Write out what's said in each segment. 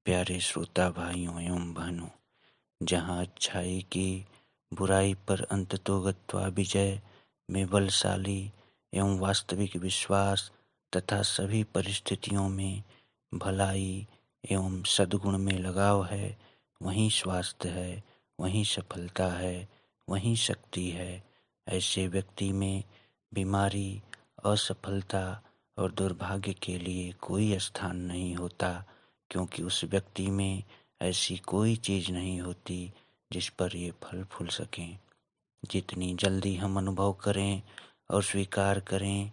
प्यारे श्रोता भाइयों एवं बहनों, जहाँ अच्छाई की बुराई पर अंततोगत्वा विजय में बलशाली एवं वास्तविक विश्वास तथा सभी परिस्थितियों में भलाई एवं सद्गुण में लगाव है, वहीं स्वास्थ्य है, वहीं सफलता है, वहीं शक्ति है। ऐसे व्यक्ति में बीमारी, असफलता और दुर्भाग्य के लिए कोई स्थान नहीं होता, क्योंकि उस व्यक्ति में ऐसी कोई चीज़ नहीं होती जिस पर ये फल फूल सकें। जितनी जल्दी हम अनुभव करें और स्वीकार करें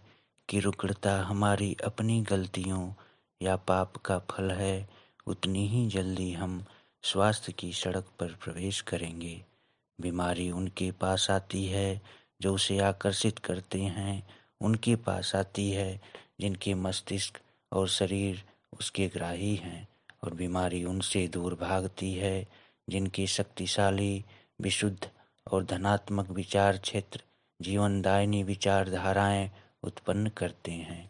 कि रुग्णता हमारी अपनी गलतियों या पाप का फल है, उतनी ही जल्दी हम स्वास्थ्य की सड़क पर प्रवेश करेंगे। बीमारी उनके पास आती है जो उसे आकर्षित करते हैं, उनके पास आती है जिनके मस्तिष्क और शरीर उसके ग्राही हैं, और बीमारी उनसे दूर भागती है जिनके शक्तिशाली, विशुद्ध और धनात्मक विचार क्षेत्र जीवनदायिनी विचारधाराएं उत्पन्न करते हैं।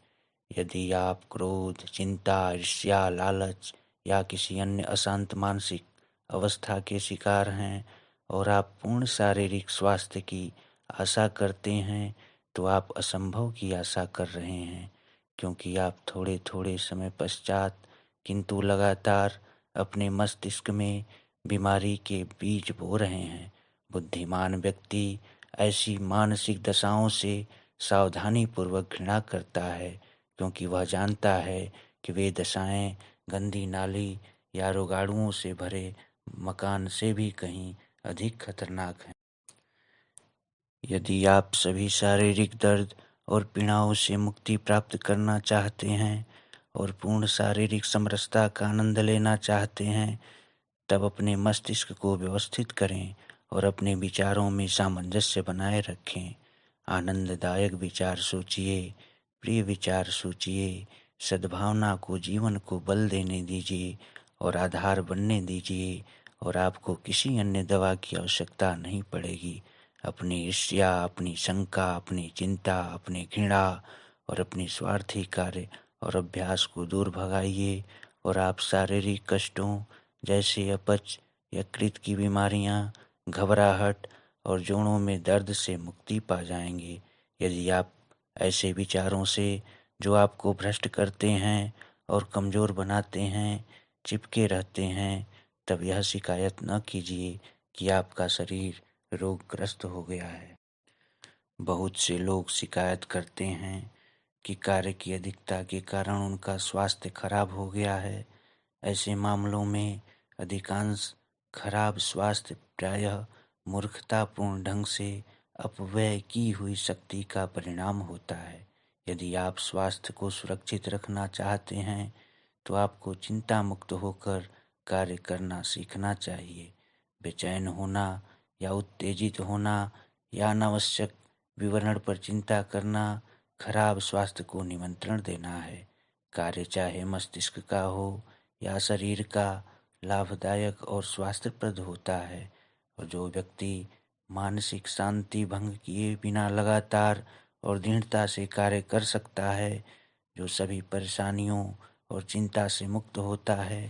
यदि आप क्रोध, चिंता, ईर्ष्या, लालच या किसी अन्य अशांत मानसिक अवस्था के शिकार हैं और आप पूर्ण शारीरिक स्वास्थ्य की आशा करते हैं, तो आप असंभव की आशा कर रहे हैं, क्योंकि आप थोड़े थोड़े समय पश्चात किंतु लगातार अपने मस्तिष्क में बीमारी के बीज बो रहे हैं। बुद्धिमान व्यक्ति ऐसी मानसिक दशाओं से सावधानीपूर्वक घृणा करता है, क्योंकि वह जानता है कि वे दशाएं गंदी नाली या रोगाणुओं से भरे मकान से भी कहीं अधिक खतरनाक हैं। यदि आप सभी शारीरिक दर्द और पीड़ाओं से मुक्ति प्राप्त करना चाहते हैं और पूर्ण शारीरिक समरसता का आनंद लेना चाहते हैं, तब अपने मस्तिष्क को व्यवस्थित करें और अपने विचारों में सामंजस्य बनाए रखें। आनंददायक विचार सोचिए, प्रिय विचार सोचिए, सद्भावना को जीवन को बल देने दीजिए और आधार बनने दीजिए, और आपको किसी अन्य दवा की आवश्यकता नहीं पड़ेगी। अपनी ईर्ष्या, अपनी शंका, अपनी चिंता, अपनी घृणा और अपनी स्वार्थी कार्य और अभ्यास को दूर भगाइए, और आप शारीरिक कष्टों जैसे अपच, यकृत की बीमारियां, घबराहट और जोड़ों में दर्द से मुक्ति पा जाएंगे। यदि आप ऐसे विचारों से, जो आपको भ्रष्ट करते हैं और कमज़ोर बनाते हैं, चिपके रहते हैं, तब यह शिकायत न कीजिए कि आपका शरीर रोगग्रस्त हो गया है। बहुत से लोग शिकायत करते हैं कि कार्य की अधिकता के कारण उनका स्वास्थ्य खराब हो गया है। ऐसे मामलों में अधिकांश खराब स्वास्थ्य प्रायः मूर्खतापूर्ण ढंग से अपव्यय की हुई शक्ति का परिणाम होता है। यदि आप स्वास्थ्य को सुरक्षित रखना चाहते हैं, तो आपको चिंता मुक्त होकर कार्य करना सीखना चाहिए। बेचैन होना या उत्तेजित होना या अनावश्यक विवरण पर चिंता करना खराब स्वास्थ्य को निमंत्रण देना है। कार्य चाहे मस्तिष्क का हो या शरीर का, लाभदायक और स्वास्थ्यप्रद होता है, और जो व्यक्ति मानसिक शांति भंग किए बिना लगातार और दृढ़ता से कार्य कर सकता है, जो सभी परेशानियों और चिंता से मुक्त होता है,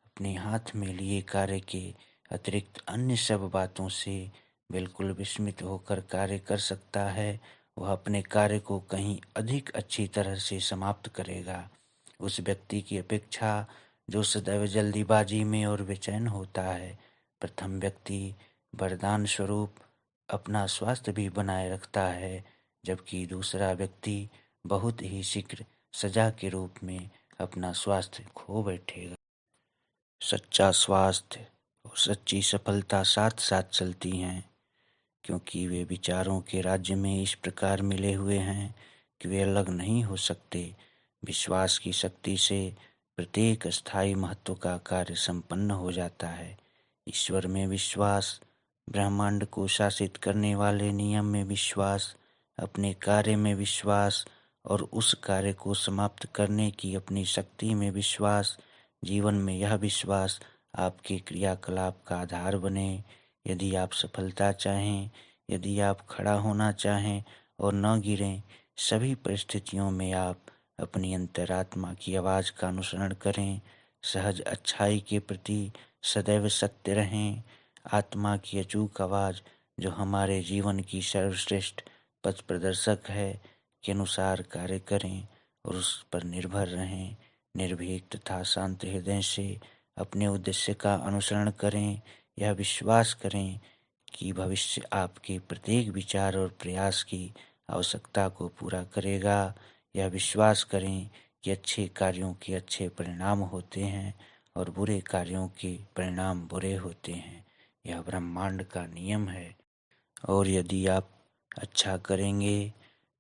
अपने हाथ में लिए कार्य के अतिरिक्त अन्य सब बातों से बिल्कुल विस्मित होकर कार्य कर सकता है, वह अपने कार्य को कहीं अधिक अच्छी तरह से समाप्त करेगा। उस व्यक्ति की अपेक्षा जो सदैव जल्दीबाजी में और बेचैन होता है। प्रथम व्यक्ति वरदान स्वरूप अपना स्वास्थ्य भी बनाए रखता है, जबकि दूसरा व्यक्ति बहुत ही शीघ्र सजा के रूप में अपना स्वास्थ्य खो बैठेगा। सच्चा स्वास्थ्य और सच्ची सफलता साथ साथ चलती हैं, क्योंकि वे विचारों के राज्य में इस प्रकार मिले हुए हैं कि वे अलग नहीं हो सकते। विश्वास की शक्ति से प्रत्येक स्थायी महत्व का कार्य संपन्न हो जाता है। ईश्वर में विश्वास, ब्रह्मांड को शासित करने वाले नियम में विश्वास, अपने कार्य में विश्वास और उस कार्य को समाप्त करने की अपनी शक्ति में विश्वास, जीवन में यह विश्वास आपके क्रियाकलाप का आधार बने। यदि आप सफलता चाहें, यदि आप खड़ा होना चाहें और न गिरें, सभी परिस्थितियों में आप अपनी अंतरात्मा की आवाज़ का अनुसरण करें। सहज अच्छाई के प्रति सदैव सत्य रहें। आत्मा की अचूक आवाज़ जो हमारे जीवन की सर्वश्रेष्ठ पथ प्रदर्शक है के अनुसार कार्य करें और उस पर निर्भर रहें। निर्भीक तथा शांत हृदय से अपने उद्देश्य का अनुसरण करें। यह विश्वास करें कि भविष्य आपके प्रत्येक विचार और प्रयास की आवश्यकता को पूरा करेगा। यह विश्वास करें कि अच्छे कार्यों के अच्छे परिणाम होते हैं और बुरे कार्यों के परिणाम बुरे होते हैं। यह ब्रह्मांड का नियम है और यदि आप अच्छा करेंगे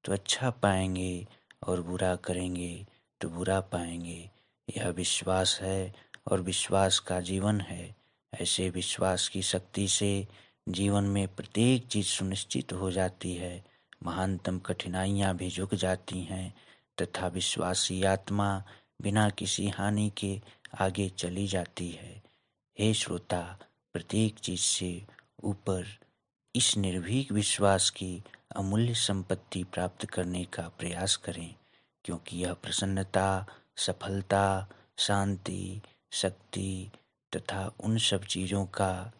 तो अच्छा पाएंगे और बुरा करेंगे तो बुरा पाएंगे। यह विश्वास है और विश्वास का जीवन है। ऐसे विश्वास की शक्ति से जीवन में प्रत्येक चीज़ सुनिश्चित हो जाती है। महानतम कठिनाइयाँ भी झुक जाती हैं तथा विश्वासी आत्मा बिना किसी हानि के आगे चली जाती है। हे श्रोता, प्रत्येक चीज़ से ऊपर इस निर्भीक विश्वास की अमूल्य संपत्ति प्राप्त करने का प्रयास करें, क्योंकि यह प्रसन्नता, सफलता, शांति, शक्ति तथा उन सब चीज़ों का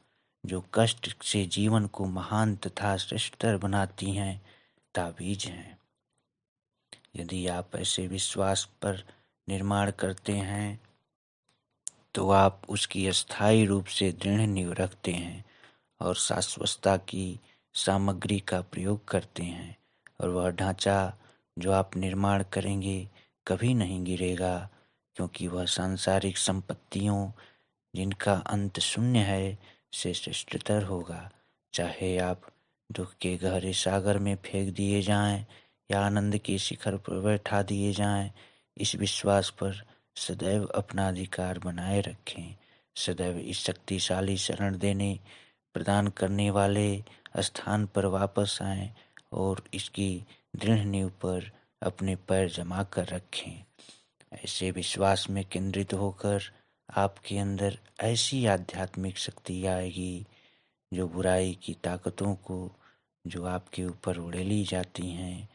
जो कष्ट से जीवन को महान तथा श्रेष्ठतर बनाती हैं, ताबीज हैं। यदि आप ऐसे विश्वास पर निर्माण करते हैं तो आप उसकी अस्थायी रूप से दृढ़ नींव रखते हैं और शाश्वतता की सामग्री का प्रयोग करते हैं, और वह ढांचा जो आप निर्माण करेंगे कभी नहीं गिरेगा, क्योंकि वह सांसारिक संपत्तियों जिनका अंत शून्य है से श्रेष्ठतर होगा। चाहे आप दुख के गहरे सागर में फेंक दिए जाएं या आनंद के शिखर पर बैठा दिए जाएं, इस विश्वास पर सदैव अपना अधिकार बनाए रखें। सदैव इस शक्तिशाली शरण देने प्रदान करने वाले स्थान पर वापस आएं और इसकी दृढ़ नींव पर अपने पैर जमा कर रखें। ऐसे विश्वास में केंद्रित होकर आपके अंदर ऐसी आध्यात्मिक शक्ति आएगी जो बुराई की ताकतों को जो आपके ऊपर उड़ेली जाती हैं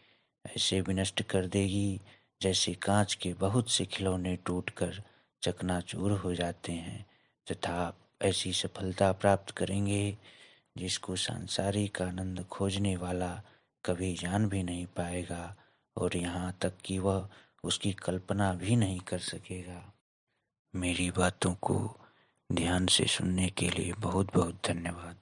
ऐसे विनष्ट कर देगी, जैसे कांच के बहुत से खिलौने टूटकर चकनाचूर हो जाते हैं, तथा आप ऐसी सफलता प्राप्त करेंगे जिसको सांसारिक आनंद खोजने वाला कभी जान भी नहीं पाएगा और यहाँ तक कि वह उसकी कल्पना भी नहीं कर सकेगा। मेरी बातों को ध्यान से सुनने के लिए बहुत बहुत धन्यवाद।